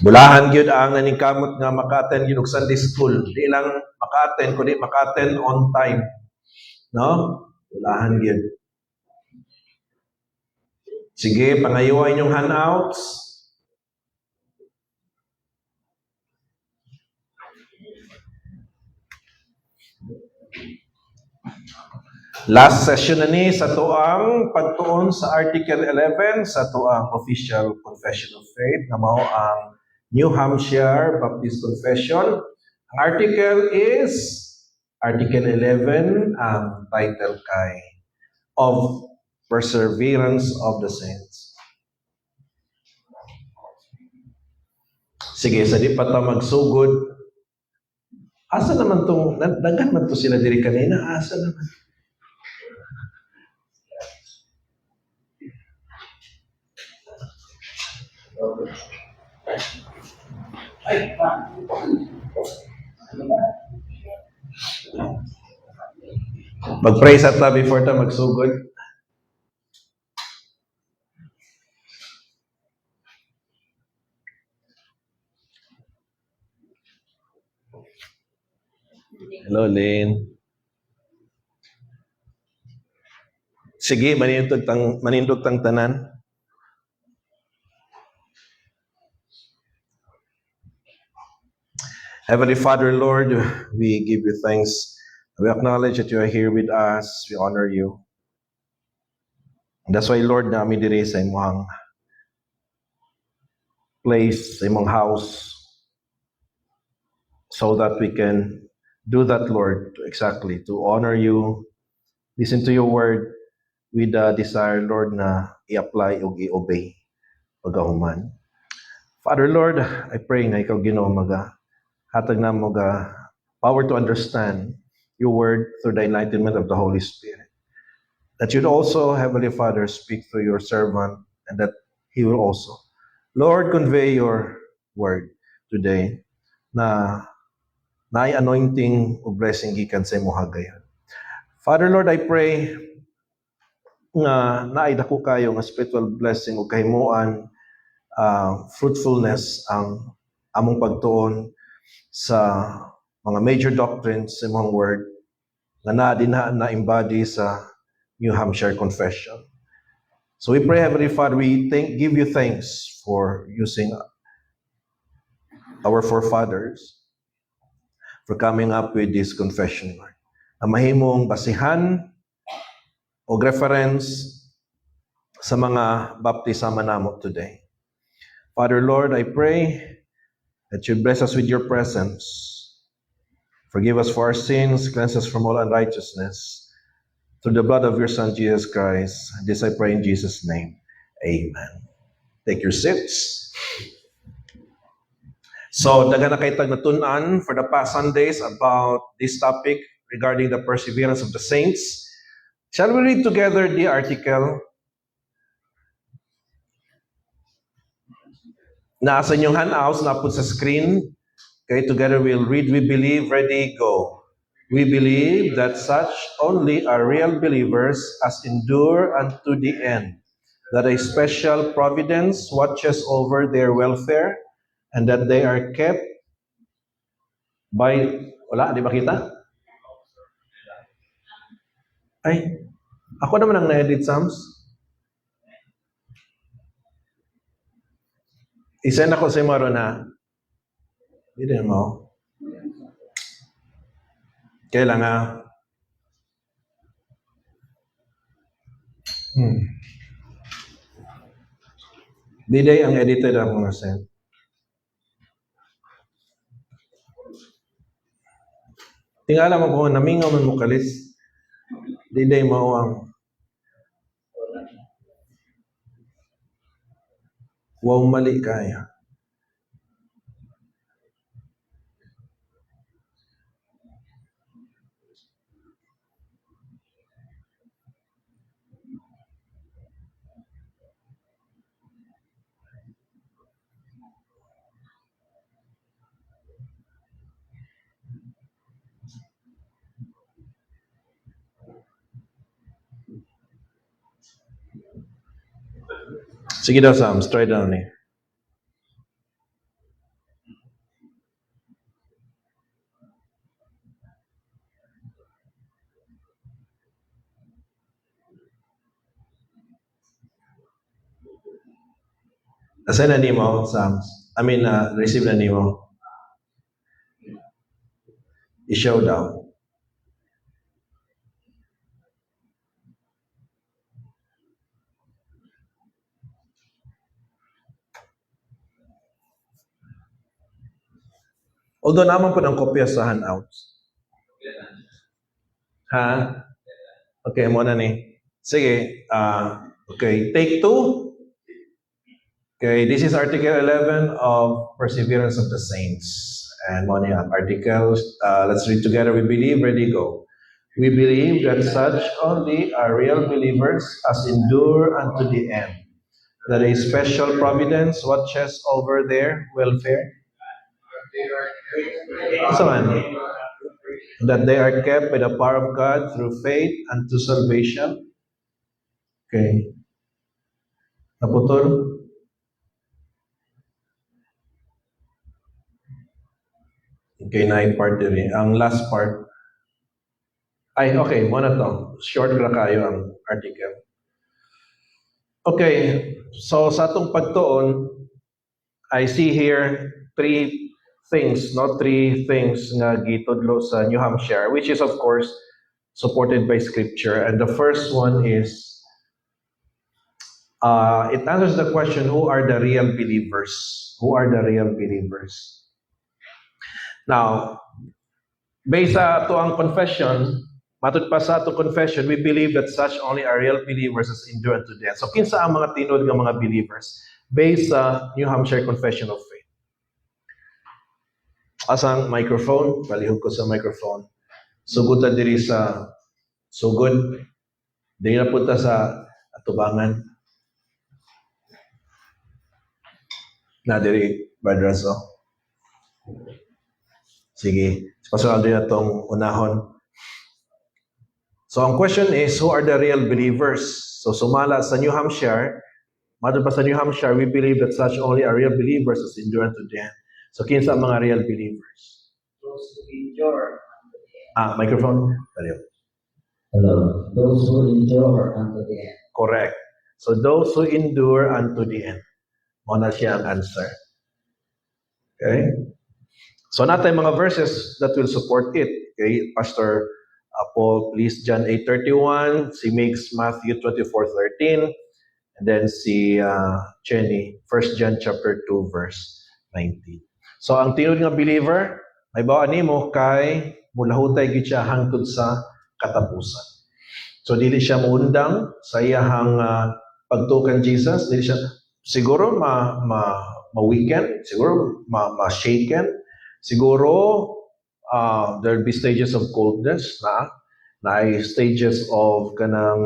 Bulahan gyud ang naning kamot nga maka-attend gyud og Sunday school. Di lang maka-attend kundi maka-attend on time. No? Bulahan gyud. Sige, pangayuha inyong handouts. Last session na ni sa tuang pagtuon sa Article 11 sa tuang Official Confession of Faith na mao ang New Hampshire Baptist Confession. Ang article is Article 11, ang title kay Of Perseverance of the Saints. Sige, sa di pa ta magsugod. Asa naman tong, daghan man to sila diri kanina, asa naman? Mag-pray sa ta before ta magsugod. Hello, Lynn. Sige, manindog tang tanan. Heavenly Father, Lord, we give you thanks. We acknowledge that you are here with us. We honor you. And that's why, Lord, nami diri sa imong place, sa imong house, so that we can do that, Lord, exactly, to honor you, listen to your word, with the desire, Lord, na i-apply o i-obey pagkahuman. Father, Lord, I pray na ikaw Ginoo hatag na mo power to understand your word through the enlightenment of the Holy Spirit. That you'd also, Heavenly Father, speak through your servant, and that he will also, Lord, convey your word today na anointing o blessing gikan sa imong hagayon. Father, Lord, I pray nga naidako kayo nga spiritual blessing o kahimuan, fruitfulness ang among pagtuon sa mga major doctrines sa imong word nga na-embody sa New Hampshire Confession. So we pray, Heavenly Father, we give you thanks for using our forefathers for coming up with this confession, Lord. Na mahimong basihan o reference sa mga baptisama namo today. Father, Lord, I pray that you bless us with your presence. Forgive us for our sins, cleanse us from all unrighteousness. Through the blood of your Son, Jesus Christ. This I pray in Jesus' name. Amen. Take your seats. So, daga na kayo natunan for the past Sundays about this topic regarding the perseverance of the saints. Shall we read together the article? Nasa inyong handouts, na-put sa screen. Okay, together we'll read. We believe, ready, go. We believe that such only are real believers as endure unto the end, that a special providence watches over their welfare, and that they are kept by... Wala, di ba kita? Ay, ako naman ang na-edit, Sams. Isend ako sa Maro na hindi mo. Kailangan. Diday ang edited ang mga send. Tingala mo kung namingaw man mo kalis. Diday mo ang wow mali kaya. Sige daw, Sam. Try down eh. Assign na nimo, Psalms. Receive na nimo. I-show daw. Although naman po ng kopya sa handouts. Ha? Okay, muna ni. Sige. Okay, take 2. Okay, this is Article 11 of Perseverance of the Saints. And muna yung articles. Let's read together. We believe, ready, go. We believe that such only are real believers as endure unto the end. That a special providence watches over their welfare. So, that they are kept by the power of God through faith unto salvation. Okay. Naputol? Okay, na yung part din. Ang last part. Ay, okay, muna to. Short ra kayo ang article. Okay, so sa atong pagtuon, I see here three things nga gitudlo sa New Hampshire, which is of course supported by scripture. And the first one is, it answers the question, who are the real believers? Who are the real believers? Now, based sa ato ang confession, matod pa sa ato confession, we believe that such only are real believers as endure unto death. So, kinsa ang mga tinod nga mga believers based sa New Hampshire Confession of Faith? Asang microphone? Palihog ko sa microphone. Sugod ta diri sa sugod. Dili na punta sa atubangan. Na diri, Brother Razo. Sige. Pasal din na itong unahon. So, ang question is, who are the real believers? So, sumala sa New Hampshire, matod pa sa New Hampshire, we believe that such only are real believers as endure unto death. So, kinsa ang mga real believers? Those who endure. Microphone. Hello. Those who endure unto the end. Correct. So, those who endure unto the end. Muna siya ang answer. Okay? So, natin mga verses that will support it. Okay? Pastor Paul, please, John 8:31. Si Migs, Matthew 24:13. And then si Jenny, 1 John chapter 2, verse 19. So, ang tinod nga believer, may bawa nimo kay mulahutay gid siya hangtod sa katapusan. So, dili siya muundang sa iyahang pagtukan Jesus. Dili siya siguro ma-weaken, siguro ma-shaken, siguro there'll be stages of coldness na stages of kanang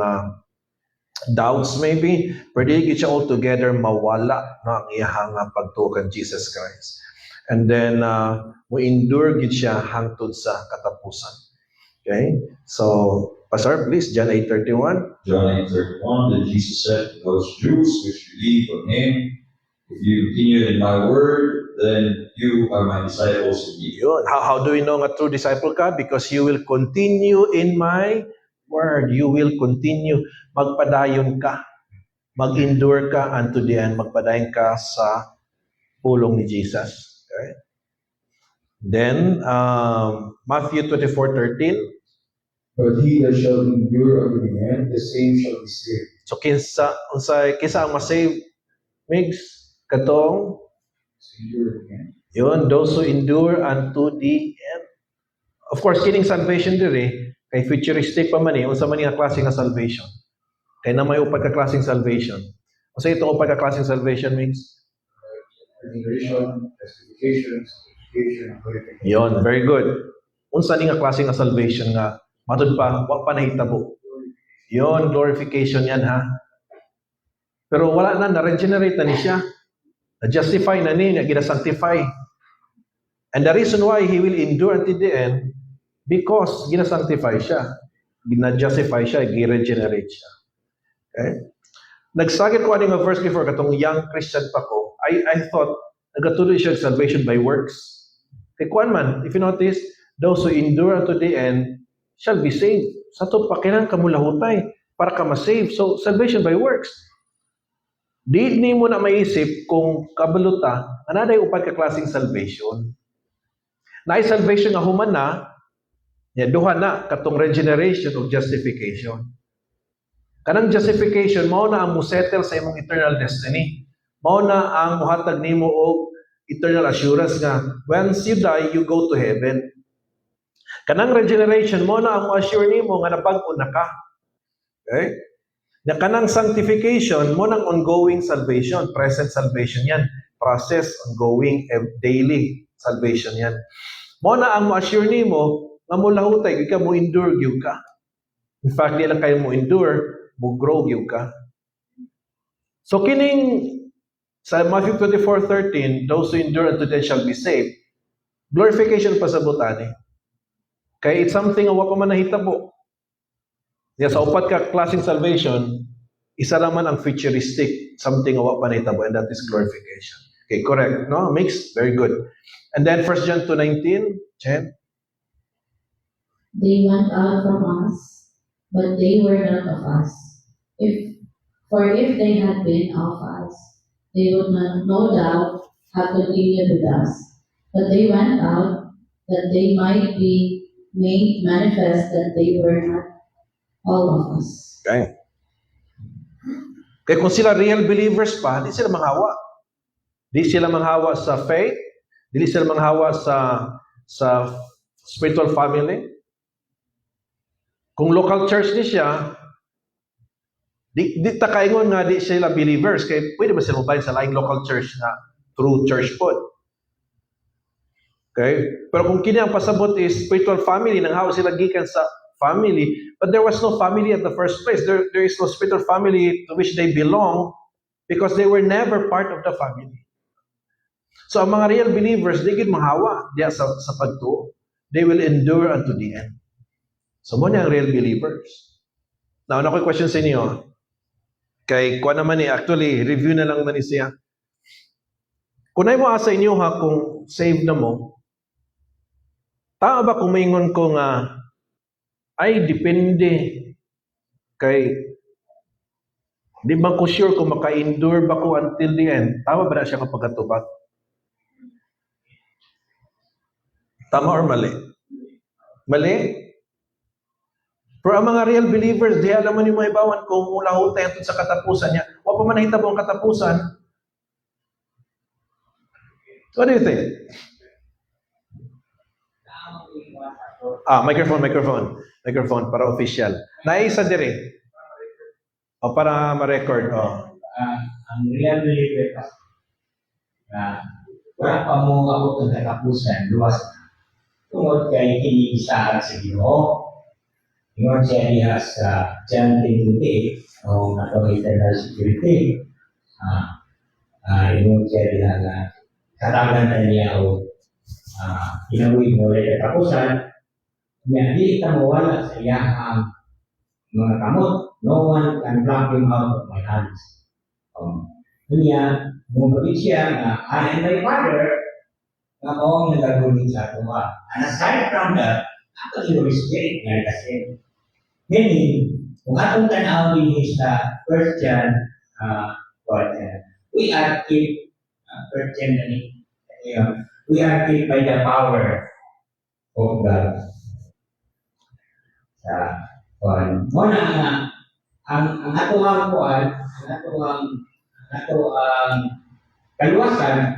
doubts maybe, pero di siya altogether mawala ang iyahang pagtukan Jesus Christ. And then mo endure gid siya hangtod sa katapusan. Okay? So, Pastor, please, John 8:31. John 8:31, that Jesus said to those Jews which believed on him, if you continue in my word, then you are my disciples indeed. Yun. How do we know nga true disciple ka? Because you will continue in my word. You will continue. Magpadayon ka. Mag-endure ka unto the end. Magpadayon ka sa pulong ni Jesus. Okay? Then, Matthew 24:13. But he that shall endure unto the end, the same shall be saved. So, kinsa ang masave? Migs, katong, Endure again. yun, those who endure unto the end. Of course, kining salvation diri, kay futuristic pa man unsa man nga klase nga salvation. Kay na may upad ka klaseng salvation. Unsa itong upad ka klaseng salvation, Migs? Regeneration, justification, sanctification, and glorification. Yon, very good. Unsa ni nga klase nga salvation nga matud pa wa pa nahitabo. Yon, glorification yan ha. Pero wala na regenerate na ni siya. Na-justify na ni, gina-sanctify. And the reason why he will endure until the end, because gina-sanctify siya. Gina-justify siya, gina-regenerate siya. Okay? Nagsagit ko aning verse before, katong young Christian pa ko, I thought, nagatuloy siya salvation by works. Kay kuan man, if you notice, those who endure unto the end shall be saved. Sa to pakinan kamulahutay para ka ma-save. So, salvation by works. Di mo na maisip kung kabaluta, anaday upat ka klaseng salvation. Na salvation nga human na, duha na katong regeneration o justification. Kanang justification, mao na ang musettle sa imong eternal destiny. Mao na ang muhatag nimo og eternal assurance nga once you die, you go to heaven. Kanang regeneration, mao na ang assure nimo nga napag-on na ka. Okay? Na kanang sanctification, mo nang ongoing salvation, present salvation yan. Process, ongoing, daily salvation yan. Mo na ang ma-assure nimo nga mo lahutay, ikaw mo endure gyud ka. In fact, di lang kayo mo endure, mo grow gyud ka. So kining sa Matthew 24:13, those who endure unto death shall be saved. Glorification pa sa butani. Kaya it's something nga wa pa man nahitabo. Yeah, sa upat ka klaseng salvation, isa naman ang futuristic, something wa pa nahitabo, and that is glorification. Okay, correct. No? Mixed? Very good. And then 1 John 2:19, Chen? They went out from us, but they were not of us. If they had been of us, they would not, no doubt, have continued with us. But they went out that they might be made manifest that they were not all of us. Okay. Kaya kung sila real believers pa, di sila manghawa. Di sila manghawa sa faith, di sila manghawa sa spiritual family. Kung local church ni siya, di takaingon nga di sila believers, kaya pwede ba sila mabayin sa laing local church na true church po. Okay? Pero kung kini ang pasabot is spiritual family, nanghawa sila gikan sa family, but there was no family at the first place. There is no spiritual family to which they belong because they were never part of the family. So ang mga real believers, di gid mahawa diya sa pagtuo. They will endure unto the end. So mo ang real believers. Now, na ko'y question sa inyo. Kay kuha naman actually, review na lang man siya. Kung mo asa inyo ha, kung saved na mo, tama ba kung maingon ko nga, ay, depende. Kay, di ba ko sure kung maka-endure ba ko until the end? Tama ba na siya kapag katubag? Tama or mali? Mali? Pero ang mga real believers, di alam mo ni mga ibawan kung mula hutay sa katapusan niya. O pa man nahitabo ang katapusan. What do you think? Microphone para official. Naisa dire. O para ma-record. Ang real believer ka, wala pa mo abot ng katapusan, luwas na. Tungod kay kinikisahan sa Ginoo. Ingon siya niya sa John 10:28, o natong eternal security. Ingon siya niya na katangan na niya o inabuhi mo rin katapusan. Hindi kita mawala sa iyang mga kamot. No one can pluck him out of my hands. Kanya, bumabit siya na I and my Father na akong nagagulit sa tuwa. And aside from that, ako si Holy Spirit na kasi. Meaning, kung atong tanawin sa 1 John, we are kept, 1 John, we are kept by the power of God. Mo na ang atuang kuan, ang atuang kaluwasan,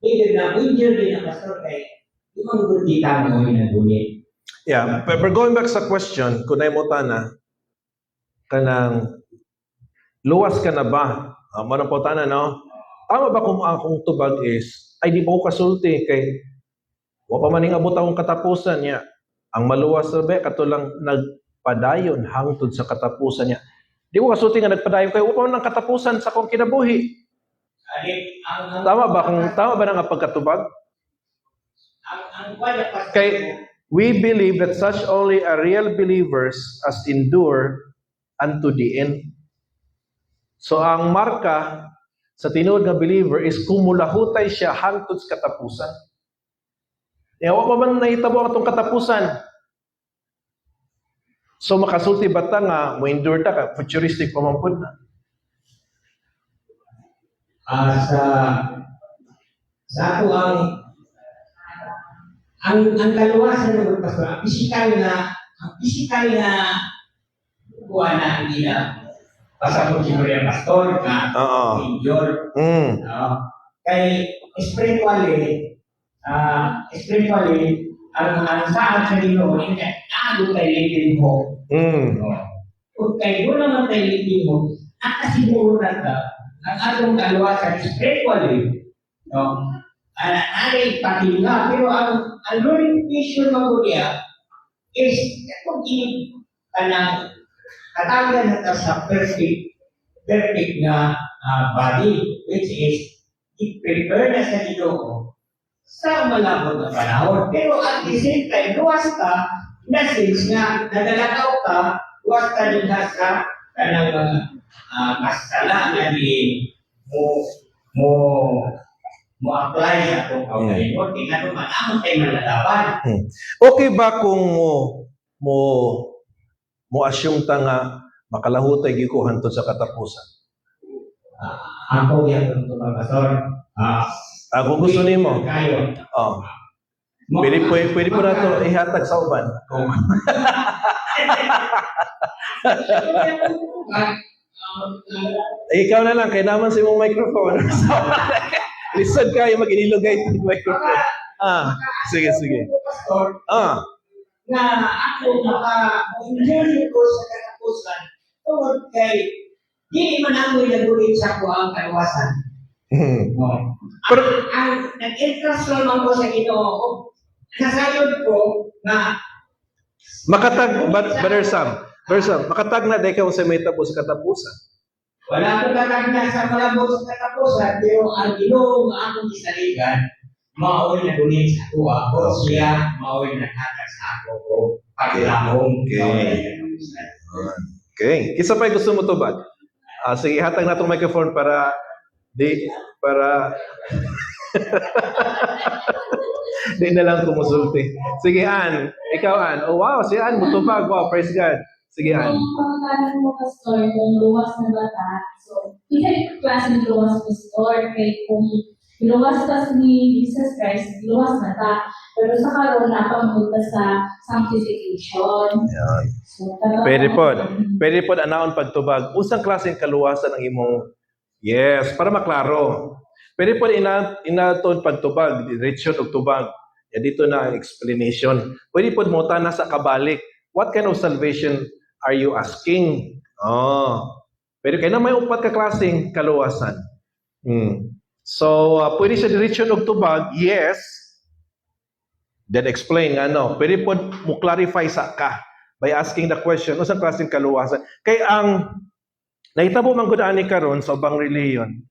hindi na injured din ang pastor kay imong gudita mo inagunit. Yeah, but going back sa question, kunay mo tana, kanang luwas ka na ba? Manang po tana, no? Tama ba kung akong tubag is, ay di ba ko kasulti kay wa pa maning abot akong katapusan niya. Ang maluwas na ba, katulang nagpadayon hangtod sa katapusan niya. Di ko kasulti nga nagpadayon kay wa pa man ang katapusan sa akong kinabuhi. Tama ba nang pagkatubag? Kay we believe that such only are real believers as endure unto the end. So ang marka sa tinuod nga believer is kumulahutay siya hangtod sa katapusan. Ewa pa man nahitabo ang itong katapusan. So makasulti bata nga mo endure ta ka futuristic pa man pud na. sa ako ang kaluwasan ng pastor, ang physical na buwan na hindi na pasabot siguro yung pastor na Oo. injured. Mm. Kay spiritually, ang saan sa Ginoo, naado kay living mo. Mm. Kung kayo naman tayo living mo, nakasiguro na ka, ang atong kaluwasan spiritually, ay patinga, pero ang glorification mo niya is kung kanang katagan na ta sa perfect na body, which is i-prepare na sa Ginoo sa malabot na panahon. Pero at the same time, luwas ka, in a sense nga, nadalakaw ka, luwas ka din sa kanang mga kasala na di mo apply sa itong kaugalingon. Tingnan mo, manamon tayo malalaban. Okay ba kung mo asyong ta nga makalahutay gikuhan to sa katapusan? Ako yan ito mga pastor. Kung gusto nimo. Kayo. Oh. Pwede po na to ihatag sa uban. Kung ikaw na lang, kaya naman sa imong microphone. Listen kayo, mag-inilugay sa microphone. Sige. Pastor, Ah, na ako maka-enjoy ko sa katapusan tungkol kay di man ako ilagulit sa ako ang kaluwasan. Pero, Ang nag-interest naman ko sa Ginoo, nasayod ko na makatag, Brother Sam, makatag na dahil ka sa may tapos katapusan. wala akong katagna sa malabot sa katapusan, pero ang Ginoo nga akong isaligan, maoy na gunit sa ako, o siya maoy na hatag sa ako o paglamong. Okay. Isa pa yung gusto mo to ba? Sige, hatag na itong microphone para di na lang kumusulti. Sige, Ann. Ikaw, Ann. Oh, wow, si Ann, mutubag. Wow, praise God. Sige, Ann. Kung pagkakalan mo, Pastor, kung luwas na bata, so, isa yung klase ng luwas, Pastor, kay kung luwas ka ni Jesus Christ, luwas na ta. Pero sa karoon, napamunta sa sanctification. Yan. So, Pwede po anaon pagtubag. Usang klaseng kaluwasan ang imong yes, para maklaro. Pwede po inaton pagtubag, diretsyon og tubag. Ya dito na ang explanation. Pwede po mo na sa kabalik. What kind of salvation are you asking? Pero kaya na may upat ka klaseng kaluwasan. So, pwede siya diretsyon og tubag, yes. Then explain ano. Pwede po mo clarify sa ka by asking the question, usang klaseng kaluwasan. Kaya ang nahitabo man gud ani karon sa ubang reliyon,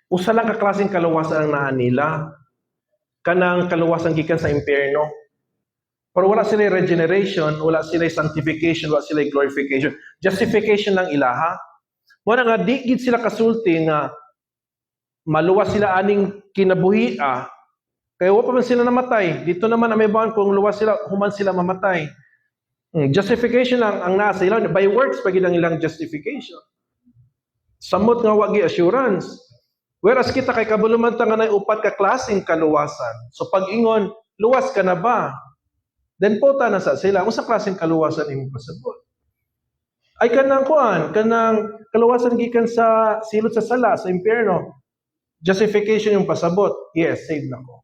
usa lang ka klaseng kaluwasan ang naa nila. Kanang kaluwasan gikan sa impyerno. Pero wala sila regeneration, wala sila sanctification, wala sila glorification. Justification lang ilaha. Wala nga di gid sila kasulti nga maluwas sila aning kinabuhi kaya wa pa man sila namatay. Dito naman na may bawon kung luwas sila, human sila mamatay. Justification lang ang nasa ilang. By works, pag ilang justification. Samot nga wagi assurance. Whereas kita kay kabulumanta nga na upat ka klaseng kaluwasan. So pag ingon, luwas ka na ba? Then pota na sa sila. Kung sa klaseng kaluwasan imong pasabot. Ay kanang kaluwasan gikan sa silot sa sala, sa impyerno. Justification yung pasabot. Yes, saved na ko.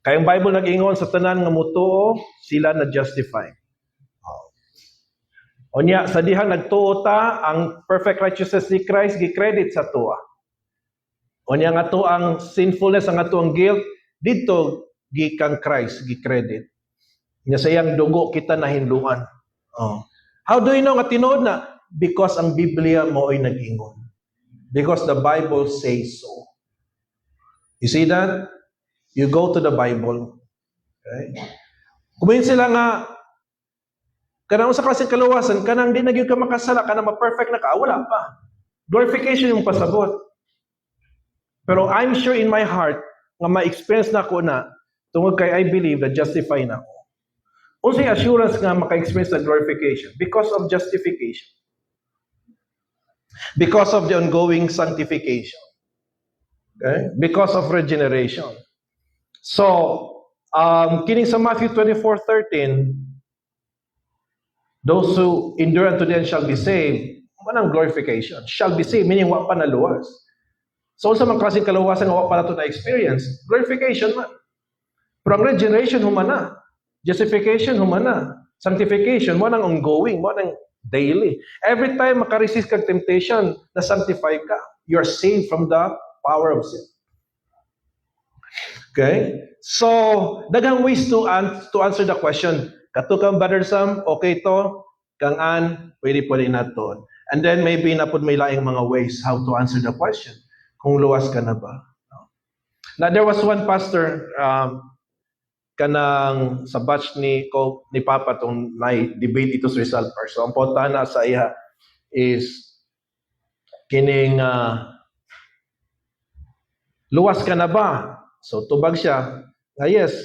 Kayang Bible nag-ingon sa tanan nga mutuo, sila na-justify. Onya, sa diha nagtuo ta, ang perfect righteousness ni Christ, gi-credit sa tuwa. Onya nga to ang sinfulness, ang ato ang guilt, dito, gikang Christ, gi-credit. Nya sa iyang dugo, kita nahinluan. How do you know nga tinuod na? Because ang Biblia mo ay nag-ingon. Because the Bible says so. You see that? You go to the Bible. Okay? Kumain sila nga, kanang sa klaseng kaluwasan, kanang di nagyud ka makasala, kanang ma-perfect na ka, wala pa. Glorification yung pasabot. Pero I'm sure in my heart, nga ma-experience na ako na, tungod kay I believe that justify na ako. Unsay assurance nga maka-experience na glorification? Because of justification. Because of the ongoing sanctification. Okay? Because of regeneration. So, kining sa Matthew 24:13, those who endure unto the end shall be saved. Manang glorification. Shall be saved, meaning wa pa naluwas. So, sa mga klaseng kaluwasan, wa pa na ito na-experience. Glorification man. Pero ang regeneration, humana. Justification, humana. Sanctification, mo nang ongoing, mo nang daily. Every time makaresist kag temptation, na-sanctify ka. You are saved from the power of sin. Okay? So, daghang ways to answer the question. Katukang Brother Sam, okay to. Kang an, pwede na to. And then maybe napod may laing mga ways how to answer the question. Kung luwas ka na ba? Now, there was one pastor, kanang sa batch ni Papa tong debate ito sa Rizal Park. So, ang punta na sa iya is kining luwas ka na ba? So, tubag siya, yes,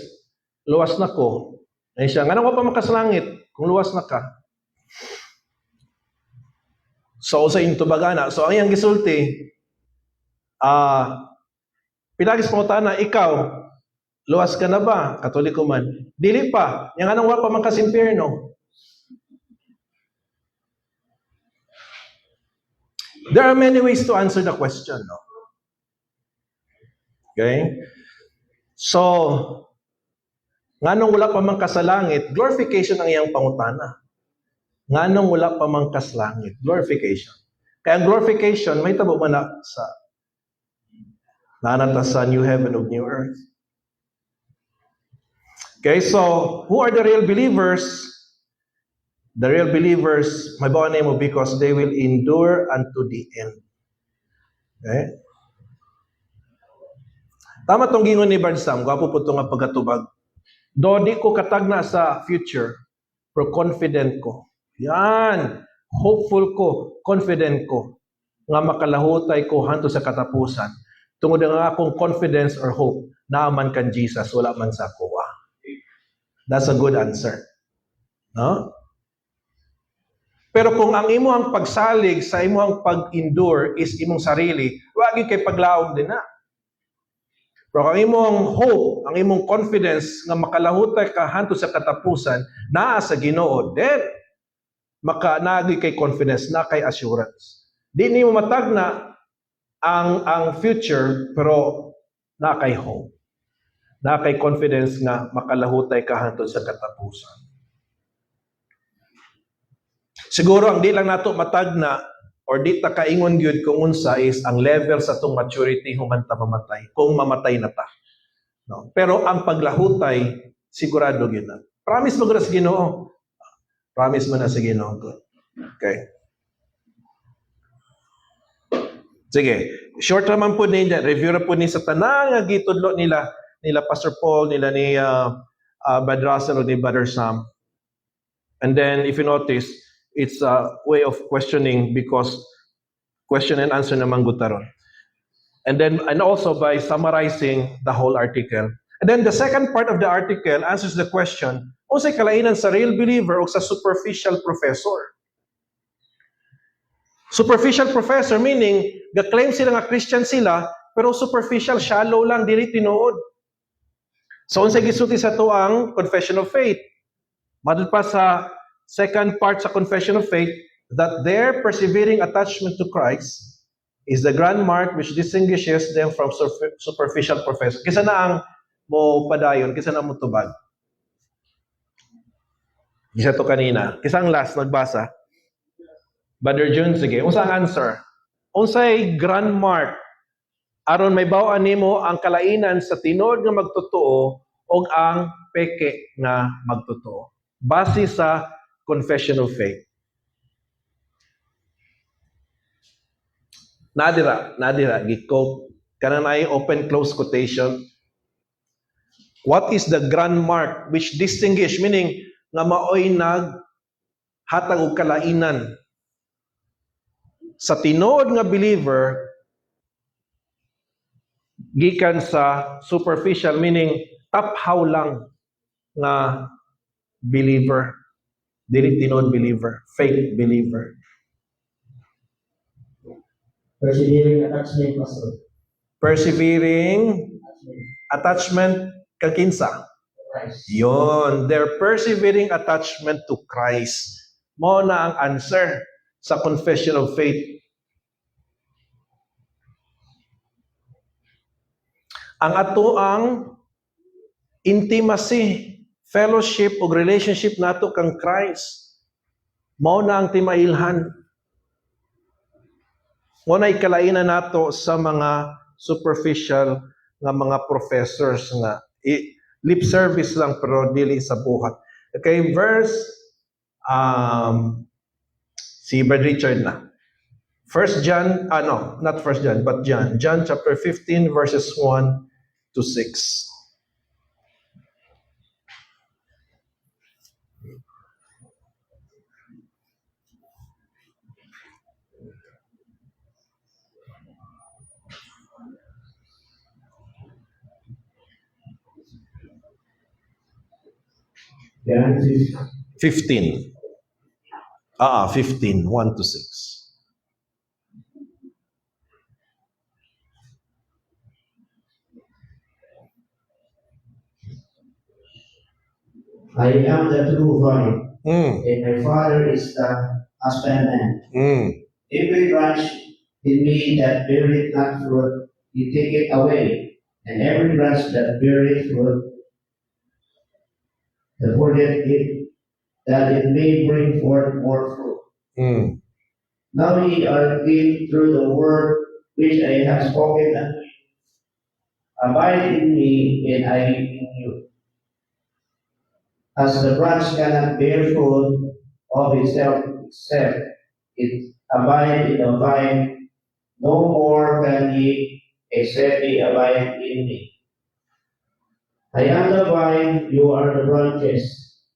luwas na ko. Ay siya, nga ko pa makaslangit kung luwas na ka. So, sa intubaga na. So, ang iyang gisulti, pilagis mo na, ikaw, luwas ka na ba? Katoliko man. Dili pa. Yang anong wa pa man kasimpirno. There are many ways to answer the question, no? Okay? So, nganong wala pa man kasalangit, glorification ang iyang pangutana. Nganong wala pa man kasalangit, glorification. Kaya ang glorification, may tabo man na sa nanata sa new heaven of new earth. Okay, so who are the real believers? The real believers, may bawa name mo, because they will endure unto the end. Okay? Tama tong gingon ni Brad Sam, gwapo po ito nga pagkatubag. Do di ko katagna sa future, pero confident ko. Yan, hopeful ko, confident ko, nga makalahutay ko hanto sa katapusan. Tungod nga akong confidence or hope, naaman kan Jesus, wala man sa kuwa. That's a good answer. No? Pero kung ang imong pagsalig sa imong pag-endure is imong sarili, wag kay paglaog din na. Pero ang imong hope, ang imong confidence nga makalahutay ka hanto sa katapusan, naa sa Ginoo, then naagi kay confidence, na kay assurance. Di nimo matagna ang future, pero na kay hope. Na kay confidence nga makalahutay ka hanto sa katapusan. Siguro ang di lang nato matagna or di ta kaingon gyud kung unsa is ang level sa tong maturity human ta mamatay, kung mamatay na ta. No? Pero ang paglahutay sigurado gyud na. Promise mo sa Ginoo. Promise mo na sa Ginoo. Okay. Sige, short naman po ninyo, review na po ni sa tanang nga gitudlo nila Pastor Paul, nila ni Brother Russell o ni Brother Sam. And then if you notice, it's a way of questioning because question and answer naman gutaron. And also by summarizing the whole article. And then the second part of the article answers the question, unsay kalainan sa real believer o sa superficial professor? Superficial professor meaning, ga-claim sila nga Christian sila, pero superficial, shallow lang, dili tinuod. So unsay gisulti sa to ang confession of faith? Madul pa sa second part sa confession of faith, that their persevering attachment to Christ is the grand mark which distinguishes them from superficial professors. Kisa na ang mo padayon, kisa na mo tubag. Kisa to kanina. Kisa ang last, nagbasa. Brother June, sige. Unsa ang answer? Unsay grand mark aron may bawaan nimo ang kalainan sa tinuod nga magtotoo o ang peke nga magtotoo. Base sa confession of faith. Nadira, giko. Kanang ay open-close quotation. What is the grand mark which distinguish, meaning nga maoy hatag og kalainan sa tinuod nga believer gikan sa superficial, meaning taphaw lang nga believer, dili tinuod believer, fake believer. persevering attachment, Pastor. Persevering Attachment. attachment kang kinsa. Christ. Yon, their persevering attachment to Christ. Mo na ang answer sa confession of faith. Ang ato ang intimacy, fellowship o relationship nato kang Christ. Mao na ang timailhan. Mao na ikalainan nato sa mga superficial nga mga professors nga lip service lang pero dili sa buhat. Okay, verse si Brad Richard na. 1 John, not 1 John, but John. John chapter 15 verses 1 to 6. John 15. 15, 1 to 6. I am the true vine, Mm, and my Father is the husbandman. mm. Every branch in me that beareth not fruit, he taketh away, and every branch that beareth fruit, he purgeth it, that it may bring forth more fruit. Mm. Now ye are clean through the word which I have spoken unto you. Abide in me, and I in you. As the branch cannot bear fruit of itself except it abide in the vine, no more can ye except ye abide in me. I am the vine, you are the branches.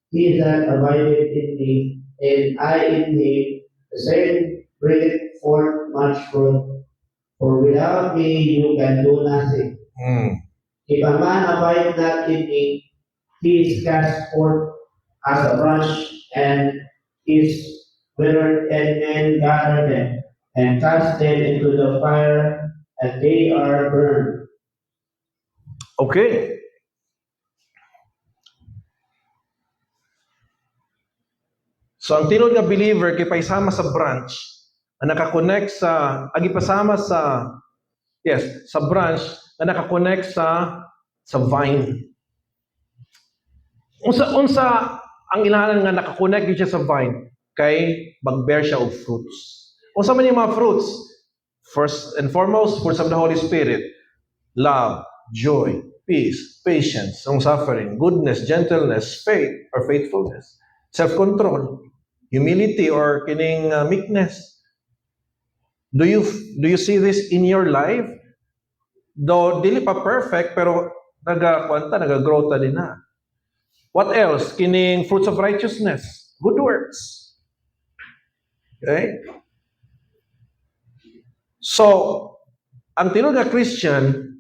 He that abideth in me, and I in him, the same bringeth forth much fruit. For without me you can do nothing. Mm. If a man abide not in me, he is cast forth as a branch and is withered, and men gather them and cast them into the fire, and they are burned. Okay. So ang tinod nga believer kay paisama sa branch na nakakonect sa agipasama sa sa branch na nakakonect sa vine. Unsa ang ilahan nga nakakonect siya sa vine kay magbear siya og fruits. Unsa man yung mga fruits? First and foremost, fruits of the Holy Spirit. Love, joy, peace, patience, long-suffering, goodness, gentleness, faith or faithfulness, self-control, humility or kining meekness. Do you see this in your life? Though dili pa perfect pero nagagrow ta din na. What else? Kining fruits of righteousness, good works. Okay? So, ang tinod nga Christian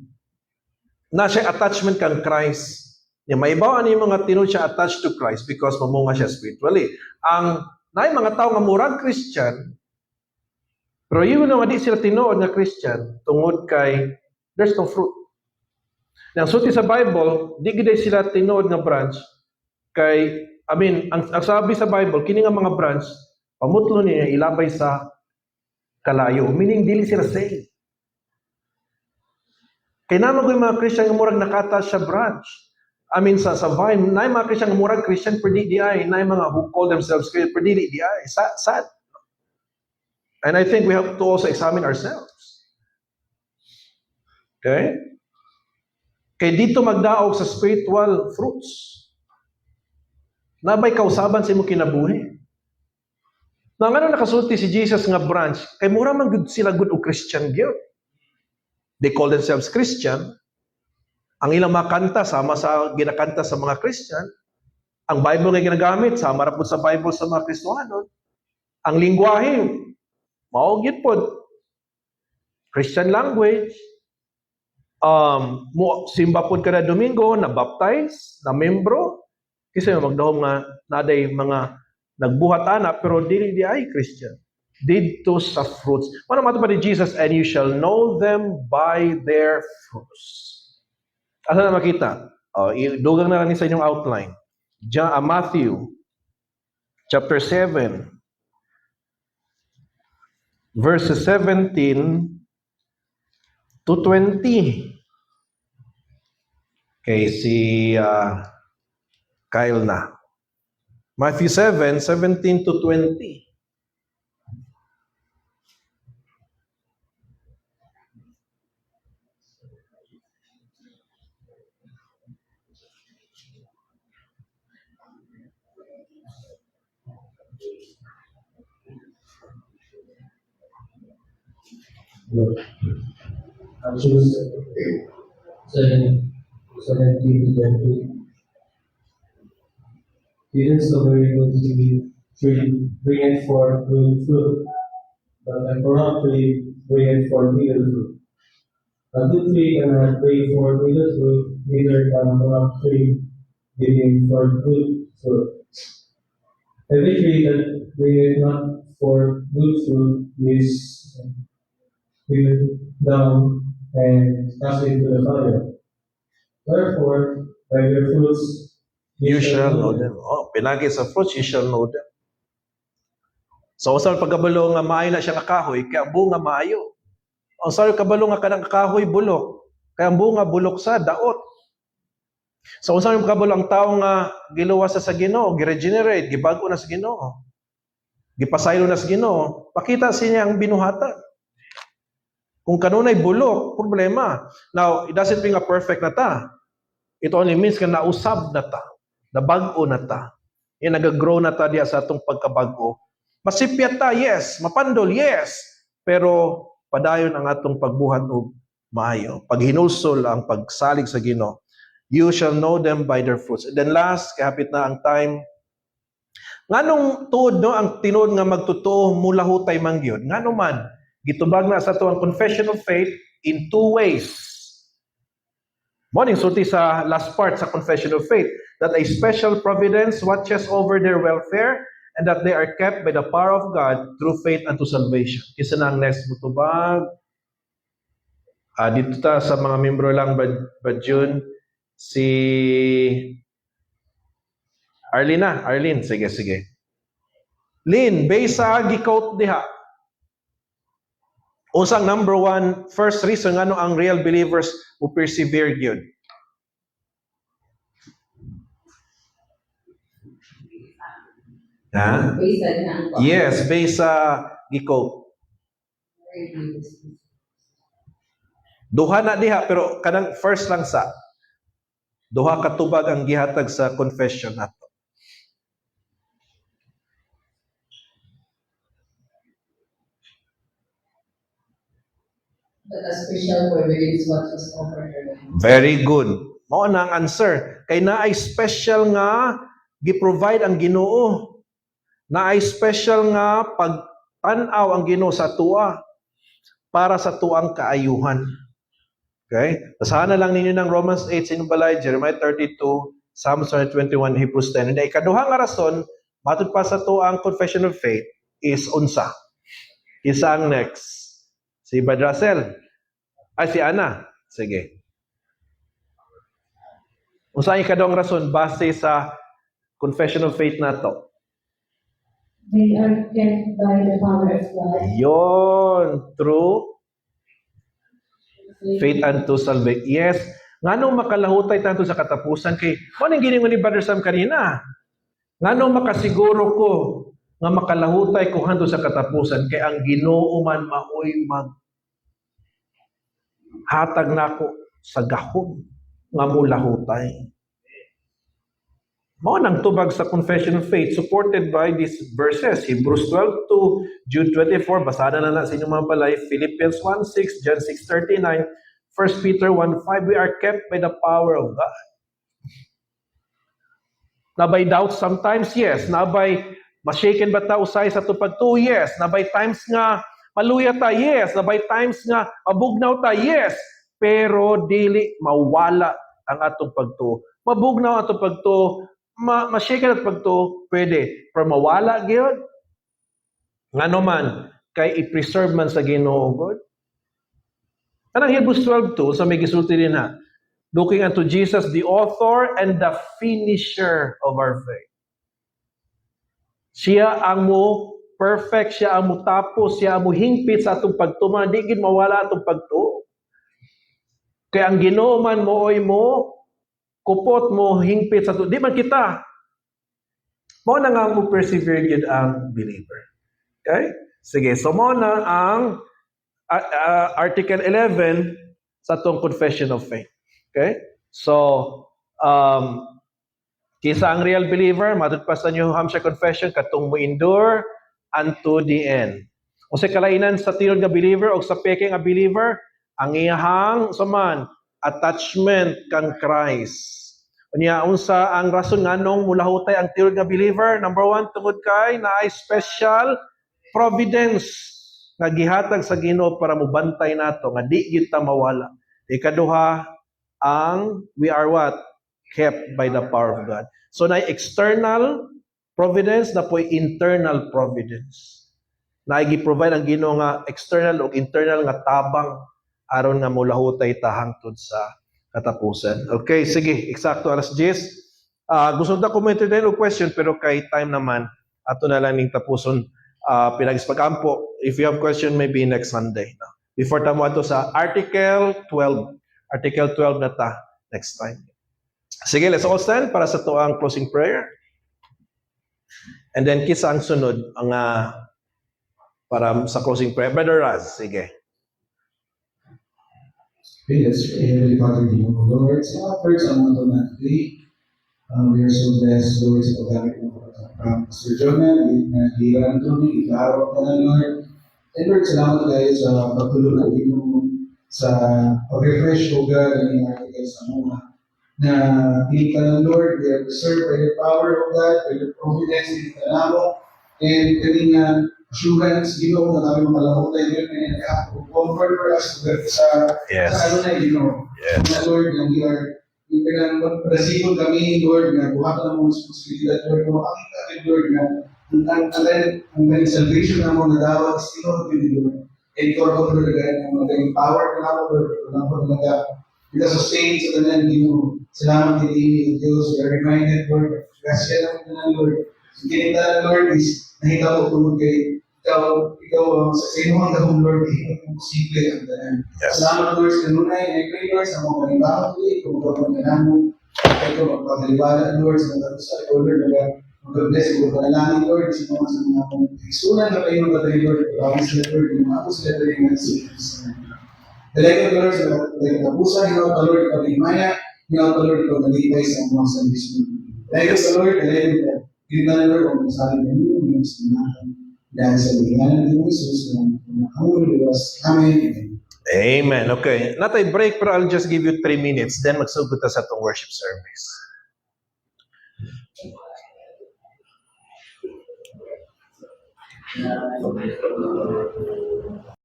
na siya attachment kang Christ. Yung may ibaw ani mga tinod siya attached to Christ because mamunga siya spiritually. Ang naay mga tao nga murag Christian, pero yun nga di sila tinuod nga Christian tungod kay there's no fruit. Nang sulti sa Bible, di gid sila tinuod nga branch kay ang sabi sa Bible kini nga mga branch pamutlo niya ilabay sa kalayo, meaning dili sila saved. Kay naman ko yung mga Christian nga murag nakata sa branch. Sa vine, na yung mga Christian nga murag Christian per di ay, na yung mga who call themselves Christian per di ay. Sad. And I think we have to also examine ourselves. Okay? Kay dito magdaog sa spiritual fruits. Nabay kausaban sa imong kinabuhi. Na nga nakasulti si Jesus nga branch, kay mura man good sila good o Christian gyud. They call themselves Christian. Ang ilang mga kanta sama sa ginakanta sa mga Christian. Ang Bible nga ginagamit sama ra pud sa Bible sa mga Kristiyano. Ang lingwahe mao gyud pod Christian language. Simba pod kada Domingo na baptize, na membro. Kasi magdahom nga naday mga nagbuhat anak pero dili di ay Christian. didto sa fruits. Ano matupad ni Jesus? And you shall know them by their fruits. Asa na makita? Dugang na lang sa inyong outline. Matthew chapter 7 verses 17 to 20. Okay, si Kyle na. Matthew 7, 17 to 20. Choose 17 to 20. It is so very good to be tree, bringing forth good fruit, but a corrupt tree bringing forth evil fruit. A good tree cannot bring forth evil fruit, neither can a corrupt tree bring forth good fruit. Every tree that bringeth not forth good fruit is hewn down and cast into the fire. Therefore, by their fruits You shall know them. Pinagi sa fruits, you shall know them. So, sa pagkabalo nga maayo na siya kahoy, kaya ang bunga maayo. Ang sa kabalo nga kanang kahoy bulok, kaya ang bunga bulok sa daot. So, sa pagkabalo ang tao nga giluwas sa Ginoo, giregenerate, gibago na sa Ginoo, gipasaylo na sa Ginoo, pakita siya ang binuhatan. Kung kanunay bulok, problema. Now, it doesn't mean nga perfect na ta. It only means nga nausab na ta. Nabago na ta. Yan, nag-grow na ta diya sa atong pagkabago. Masipyat ta, yes. Mapandol, yes. Pero padayon ang atong pagbuhat og maayo. Pag hinulsol ang pagsalig sa Ginoo, you shall know them by their fruits. And then last, kahapit na ang time. Nganong tuod no ang tinuod nga magtotoo mula hutay mangyod? Ngano man gitubag na sa ato ang confession of faith in two ways. Morning sulti sa last part sa confession of faith, that a special providence watches over their welfare and that they are kept by the power of God through faith unto salvation. Isa na ang next mutubag. Dito ta sa mga membro lang ba June, si Arlene, sige. Lin, based sa gi-quote diha. Usang number one, first reason ngano ang real believers who persevere gyud. Ha? Yes, based sa gi-quote. Duha na diha, pero kanang first lang sa. Duha ka tubag ang gihatag sa confession nato. But a special providence what was offered her. Very good. Mao na ang answer. Kay naay special nga gi-provide ang Ginoo. Naay special nga pag-tan-aw ang Ginoo sa tuwa para sa tuang kaayuhan. Okay? Basahan na lang ninyo ng Romans 8, sinubalay, Jeremiah 32, Psalms 121, Hebrews 10. And ikaduha nga rason, matod pa sa tuang confession of faith, is unsa. Isa ang next. Si Bad Russell. Ay, si Ana. Sige. Unsa ang ikaduhang rason base sa confession of faith nato? They are kept by the power of God. Yon, true faith unto salvation. Yes. Nganong makalahutay tanto sa katapusan kay mo ning giningon ni Brother Sam kanina. Nganong makasiguro ko nga makalahutay ko hanto sa katapusan kay ang Ginoo man maoy mag hatag nako sa gahom nga mulahutay. Mao nang tubag sa confession of faith supported by these verses, Hebrews 12 to Jude 24, basahan na sa inyong mga balay, Philippians 1:6, John 6:39, 1 Peter 1:5, we are kept by the power of God. Nabay doubt sometimes, yes. Nabay mashaken ba ta usay sa tupad to, yes. Nabay times nga maluya ta, yes. Nabay times nga mabugnaw ta, yes. Pero dili mawala ang atong pagtuo. Mabugnaw atong pagtuo, ma-shaken at pagtuo, pwede. Pero mawala gyud, Ngano man, kay i-preserve man sa Ginoo God. Anang Hebrews 12:2 sa may gisulti din ha. Looking unto Jesus, the author and the finisher of our faith. Siya ang mo perfect, siya ang mo tapos, siya ang mo hingpit sa atong pagtuman, di gid mawala atong pagtuo. Kaya ang Ginoo man mooy mo, kupot mo, hingpit sa di man kita. Mo na nga mo persevere gid ang believer. Okay? Sige, so mo na ang Article 11 sa atong Confession of Faith. Okay? So, kisa ang real believer, matutpas sa New Hampshire Confession, katong mo endure unto the end. O sa kalainan sa tinod nga believer o sa peke nga believer, ang iyahang saman, attachment kang Christ. Unya, unsa ang rason nganong mulahutay ang tinod nga believer? Number 1, tungod kay naay special providence nga gihatag sa Ginoo para mobantay nato nga di gyud ta mawala. Ikaduha, we are what? Kept by the power of God. So na external providence na po internal providence. Na gi-provide ang Ginoo nga external ug internal nga tabang aron nga mulahutay ta hangtod sa katapusan. Okay, sige, eksakto alas 10. Gusto ta ko og question pero kay time naman ato na lang ning tapuson pinag-pag-ampo. If you have question maybe next Sunday. No? Before tamo ato sa Article 12. Article 12 na ta next time. Sige, let's all stand para sa tuang closing prayer. And then kisa ang sunod ang para sa closing prayer. Brother Raz, sige. Okay, let's pray. Heavenly Father, in the name of the Lord, sa first ang mga na today, we are so blessed, Lord, sa paggamit mo from Pastor Jonah, nagiran ito ni Ikarap ka na, Lord. And Lord, salamat tayo sa pagtulungan mo sa pag-refresh, O God, ang inarticle sa mga na hindi ka na, Lord, we are preserved by the power of God, by the providence in the namo, and kaning assurance, Ginoo, na kami makalamutan yun, and comfort for us sa ano na, Ginoo. Na, Lord, na we are yung pinag-resibo kami, Lord, na buhatan ng mga responsibilidad, Lord, na makakita kami, Lord, na ang salvation na mo na dapat is tinod kami, Lord. And ikaw ako, Lord, na maging power ka na ako, Lord, na ako talaga. Kita sustain sa tanan, Ginoo. Salamat din, Diyos. We are reminded, Lord, grasya naman tanan, Lord. Ang kinita na, Lord, is nakita ko tungkol kay ikaw sa inuhang gahong, Lord, hindi mo posible ang tanan. Salamat, Lord, sa kanunay. I pray, Lord, sa mga panibawang tuloy, kung magpapagkanan mo, ito, magpapaliwala, Lord, sa mga sa ikaw, Lord, mag-bless, magpapanalangin, Lord, sa mga isunan na kayo magpapalay, Lord, pagpapagkanan sila, Lord, yung mga sila tayo nga sa Dalaga ka, Lord, sa katapusan, ikaw ka, Lord, ikaw himaya, ikaw ka, Lord, ikaw nalipay sa mga sandis mo. Dalaga ka, Lord, dalaga ka, ginta na, Lord, kung masaling kami, yung sinahan. Dahil sa bigyan ng Jesus, na nakahuluwas. Amen. Amen. Okay. Natay break pero I'll just give you 3 minutes. Then magsugod ta sa itong worship service.